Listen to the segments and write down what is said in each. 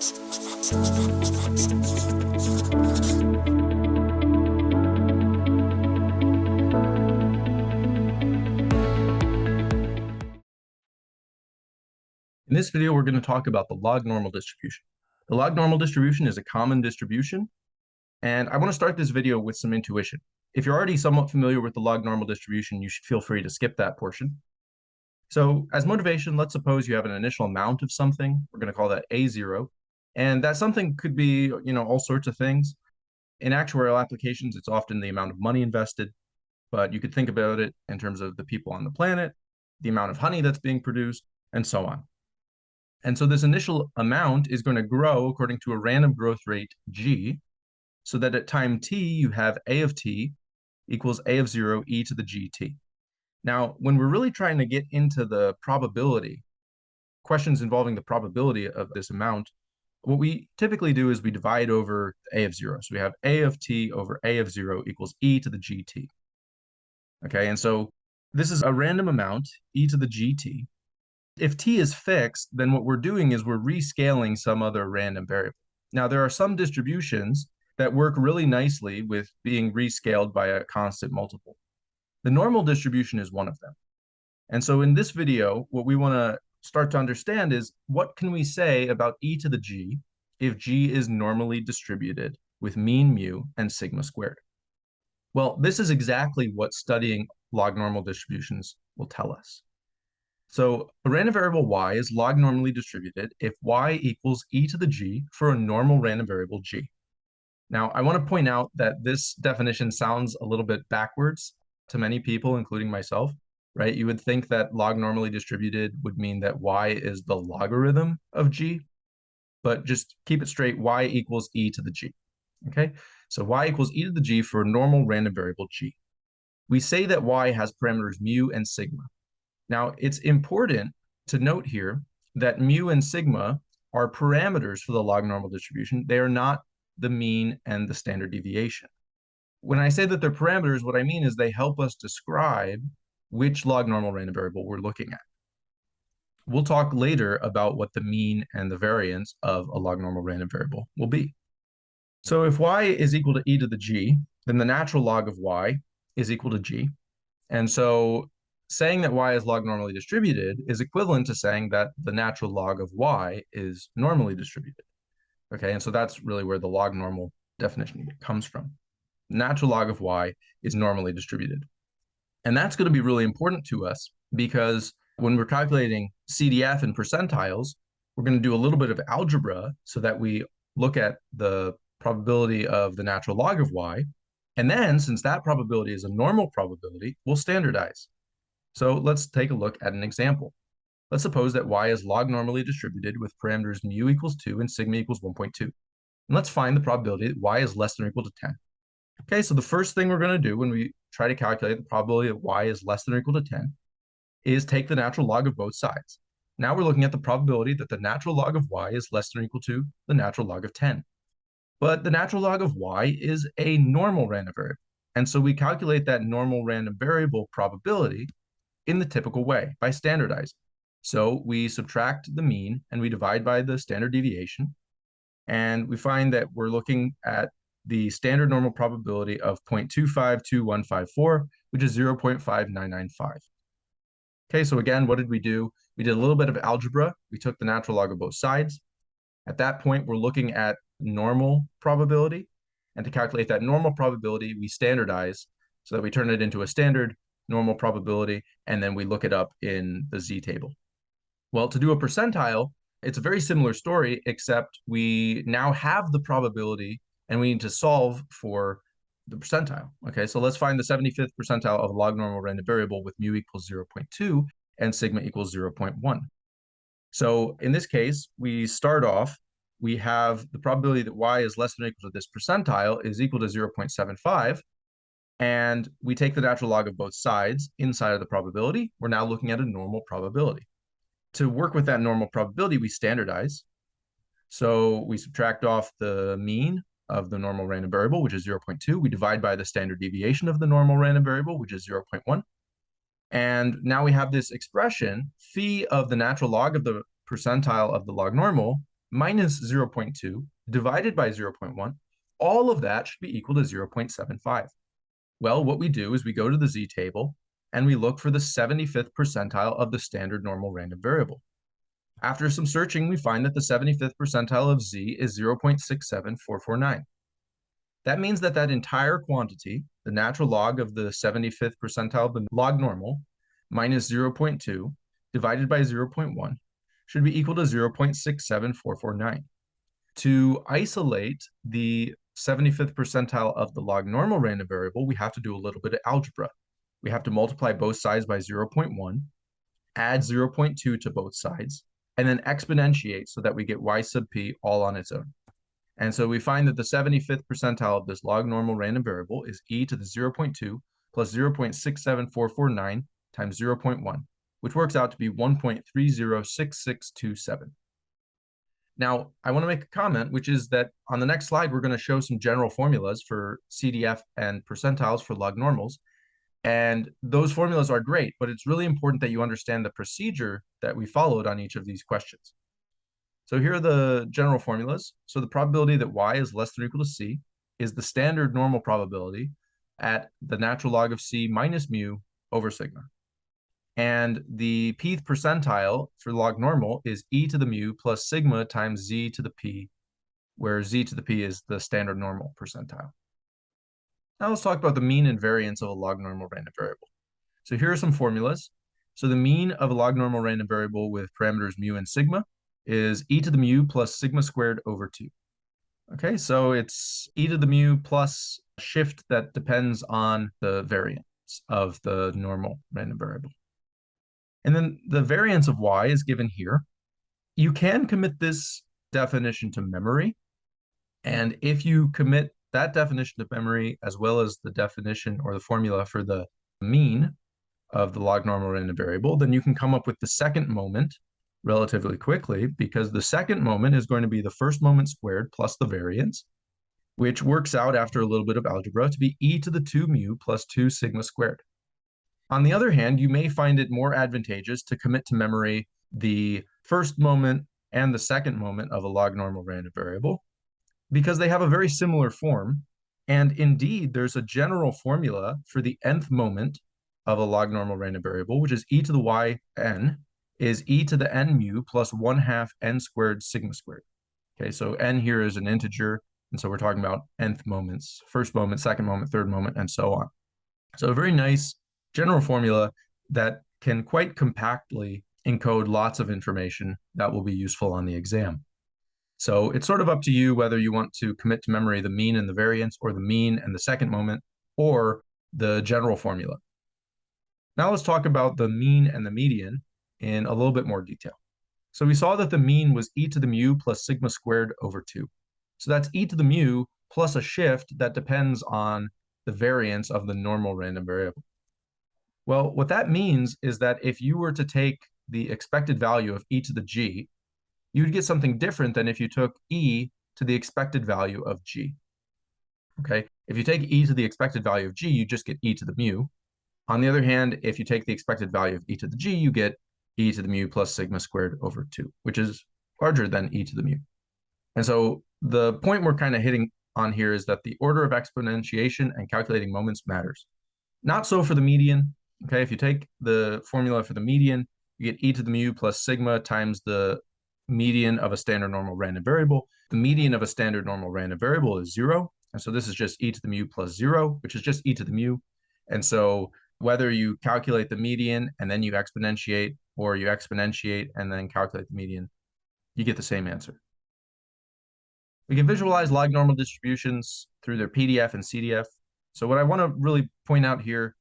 In this video, we're going to talk about the log-normal distribution. The log-normal distribution is a common distribution, and I want to start this video with some intuition. If you're already somewhat familiar with the log-normal distribution, you should feel free to skip that portion. So as motivation, let's suppose you have an initial amount of something. We're going to call that A0, and that something could be, all sorts of things. In actuarial applications, it's often the amount of money invested, but you could think about it in terms of the people on the planet, the amount of honey that's being produced, and so on. And so this initial amount is going to grow according to a random growth rate g, so that at time t, you have a of t equals a of 0 e to the gt. Now, when we're really trying to get into the probability, questions involving the probability of this amount, what we typically do is we divide over a of 0. So we have a of t over a of 0 equals e to the gt. Okay, and so this is a random amount, e to the gt. If t is fixed, then what we're doing is we're rescaling some other random variable. Now, there are some distributions that work really nicely with being rescaled by a constant multiple. The normal distribution is one of them. And so in this video, what we want to start to understand is what can we say about e to the g if g is normally distributed with mean mu and sigma squared? Well, this is exactly what studying log-normal distributions will tell us. So a random variable y is log-normally distributed if y equals e to the g for a normal random variable g. Now, I want to point out that this definition sounds a little bit backwards to many people, including myself, right? You would think that log-normally distributed would mean that y is the logarithm of g, but just keep it straight, y equals e to the g, okay? So y equals e to the g for a normal random variable g. We say that y has parameters mu and sigma. Now, it's important to note here that mu and sigma are parameters for the log-normal distribution. They are not the mean and the standard deviation. When I say that they're parameters, what I mean is they help us describe which log-normal random variable we're looking at. We'll talk later about what the mean and the variance of a log-normal random variable will be. So if y is equal to e to the g, then the natural log of y is equal to g. And so saying that y is log-normally distributed is equivalent to saying that the natural log of y is normally distributed. Okay, and so that's really where the log-normal definition comes from. Natural log of y is normally distributed. And that's going to be really important to us because when we're calculating CDF and percentiles, we're going to do a little bit of algebra so that we look at the probability of the natural log of y. And then, since that probability is a normal probability, we'll standardize. So let's take a look at an example. Let's suppose that y is log-normally distributed with parameters mu equals 2 and sigma equals 1.2. And let's find the probability that y is less than or equal to 10. Okay, so the first thing we're going to do when we try to calculate the probability that y is less than or equal to 10 is take the natural log of both sides. Now we're looking at the probability that the natural log of y is less than or equal to the natural log of 10. But the natural log of y is a normal random variable. And so we calculate that normal random variable probability in the typical way, by standardizing. So we subtract the mean and we divide by the standard deviation. And we find that we're looking at the standard normal probability of 0.252154, which is 0.5995. Okay, so again, what did we do? We did a little bit of algebra. We took the natural log of both sides. At that point, we're looking at normal probability. And to calculate that normal probability, we standardize so that we turn it into a standard normal probability, and then we look it up in the z table. Well, to do a percentile, it's a very similar story, except we now have the probability and we need to solve for the percentile. Okay, so let's find the 75th percentile of a log-normal random variable with mu equals 0.2 and sigma equals 0.1. So in this case, we start off, we have the probability that y is less than or equal to this percentile is equal to 0.75. And we take the natural log of both sides inside of the probability. We're now looking at a normal probability. To work with that normal probability, we standardize. So we subtract off the mean of the normal random variable, which is 0.2. We divide by the standard deviation of the normal random variable, which is 0.1. And now we have this expression, phi of the natural log of the percentile of the log normal minus 0.2 divided by 0.1, all of that should be equal to 0.75. Well, what we do is we go to the z-table and we look for the 75th percentile of the standard normal random variable. After some searching, we find that the 75th percentile of z is 0.67449. That means that that entire quantity, the natural log of the 75th percentile of the log normal, minus 0.2 divided by 0.1, should be equal to 0.67449. To isolate the 75th percentile of the log normal random variable, we have to do a little bit of algebra. We have to multiply both sides by 0.1, add 0.2 to both sides, and then exponentiate so that we get y sub p all on its own. And so we find that the 75th percentile of this log normal random variable is e to the 0.2 plus 0.67449 times 0.1, which works out to be 1.306627. Now, I want to make a comment, which is that on the next slide, we're going to show some general formulas for CDF and percentiles for log normals. And those formulas are great, but it's really important that you understand the procedure that we followed on each of these questions. So here are the general formulas. So the probability that y is less than or equal to c is the standard normal probability at the natural log of c minus mu over sigma. And the pth percentile for log normal is e to the mu plus sigma times z to the p, where z to the p is the standard normal percentile. Now let's talk about the mean and variance of a log normal random variable. So here are some formulas. So the mean of a log normal random variable with parameters mu and sigma is e to the mu plus sigma squared over 2. Okay, so it's e to the mu plus a shift that depends on the variance of the normal random variable. And then the variance of y is given here. You can commit this definition to memory. And if you commit that definition to memory, as well as the definition or the formula for the mean of the log normal random variable, then you can come up with the second moment relatively quickly, because the second moment is going to be the first moment squared plus the variance, which works out after a little bit of algebra to be e to the 2 mu plus 2 sigma squared. On the other hand, you may find it more advantageous to commit to memory the first moment and the second moment of a log normal random variable, because they have a very similar form. And indeed, there's a general formula for the nth moment of a log normal random variable, which is e to the y n is e to the n mu plus 1/2 n squared sigma squared. Okay, so n here is an integer, and so we're talking about nth moments, first moment, second moment, third moment, and so on. So a very nice general formula that can quite compactly encode lots of information that will be useful on the exam. So it's sort of up to you whether you want to commit to memory the mean and the variance, or the mean and the second moment, or the general formula. Now let's talk about the mean and the median in a little bit more detail. So we saw that the mean was e to the mu plus sigma squared over 2. So that's e to the mu plus a shift that depends on the variance of the normal random variable. Well, what that means is that if you were to take the expected value of e to the g, you'd get something different than if you took e to the expected value of g. Okay, if you take e to the expected value of g, you just get e to the mu. On the other hand, if you take the expected value of e to the g, you get e to the mu plus sigma squared over 2, which is larger than e to the mu. And so the point we're kind of hitting on here is that the order of exponentiation and calculating moments matters. Not so for the median. Okay, if you take the formula for the median, you get e to the mu plus sigma times the median of a standard normal random variable. The median of a standard normal random variable is 0. And so this is just e to the mu plus 0, which is just e to the mu. And so whether you calculate the median and then you exponentiate, or you exponentiate and then calculate the median, you get the same answer. We can visualize log normal distributions through their PDF and CDF. So what I want to really point out here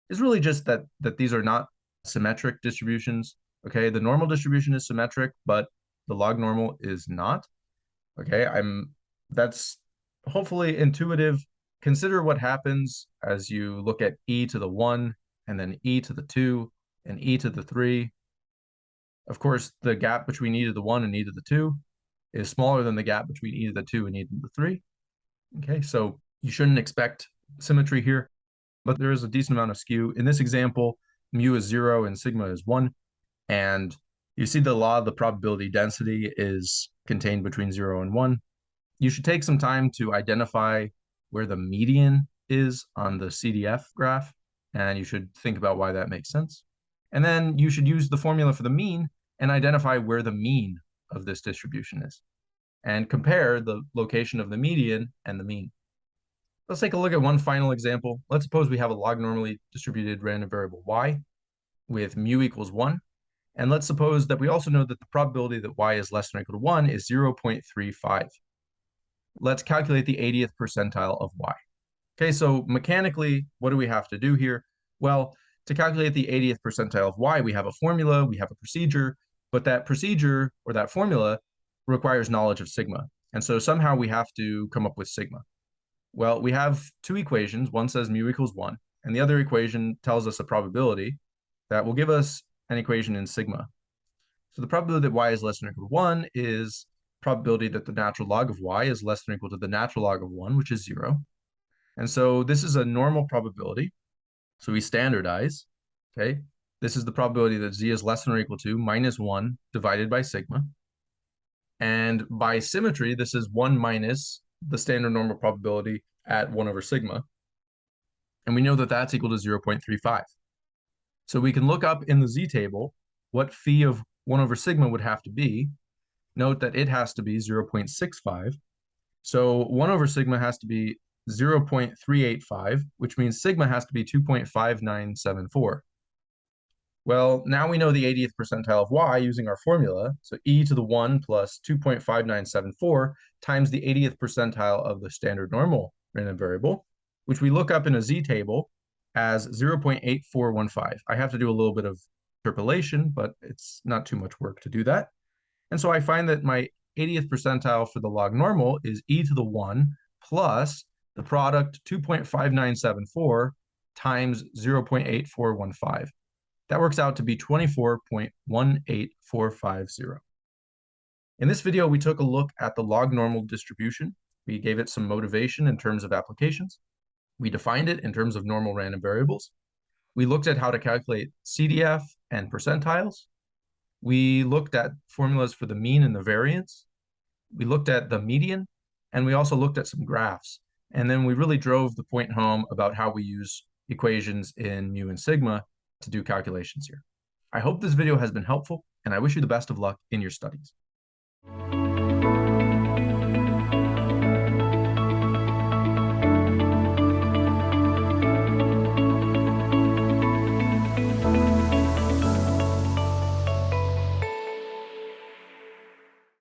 is really just that these are not symmetric distributions. Okay, the normal distribution is symmetric, but the log normal is not. Okay, that's hopefully intuitive. Consider what happens as you look at e to the 1, and then e to the 2, and e to the 3. Of course, the gap between e to the 1 and e to the 2 is smaller than the gap between e to the 2 and e to the 3. Okay, so you shouldn't expect symmetry here, but there is a decent amount of skew. In this example, mu is 0 and sigma is 1. And You see the law of the probability density is contained between 0 and 1. You should take some time to identify where the median is on the CDF graph, and you should think about why that makes sense. And then you should use the formula for the mean and identify where the mean of this distribution is, and compare the location of the median and the mean. Let's take a look at one final example. Let's suppose we have a log-normally distributed random variable y with mu equals 1. And let's suppose that we also know that the probability that y is less than or equal to 1 is 0.35. Let's calculate the 80th percentile of y. Okay, so mechanically, what do we have to do here? Well, to calculate the 80th percentile of y, we have a formula, we have a procedure, but that procedure or that formula requires knowledge of sigma. And so somehow we have to come up with sigma. Well, we have two equations. One says mu equals 1, and the other equation tells us a probability that will give us an equation in sigma. So the probability that y is less than or equal to 1 is probability that the natural log of y is less than or equal to the natural log of 1, which is 0. And so this is a normal probability. So we standardize, okay? This is the probability that z is less than or equal to minus 1 divided by sigma. And by symmetry, this is 1 minus the standard normal probability at 1 over sigma. And we know that that's equal to 0.35. So we can look up in the z table what phi of 1 over sigma would have to be. Note that it has to be 0.65. So 1 over sigma has to be 0.385, which means sigma has to be 2.5974. Well, now we know the 80th percentile of y using our formula. So e to the 1 plus 2.5974 times the 80th percentile of the standard normal random variable, which we look up in a z table as 0.8415. I have to do a little bit of interpolation, but it's not too much work to do that. And so I find that my 80th percentile for the log normal is e to the 1 plus the product 2.5974 times 0.8415. That works out to be 24.18450. In this video, we took a look at the log normal distribution. We gave it some motivation in terms of applications. We defined it in terms of normal random variables. We looked at how to calculate CDF and percentiles. We looked at formulas for the mean and the variance. We looked at the median, and we also looked at some graphs. And then we really drove the point home about how we use equations in mu and sigma to do calculations here. I hope this video has been helpful, and I wish you the best of luck in your studies.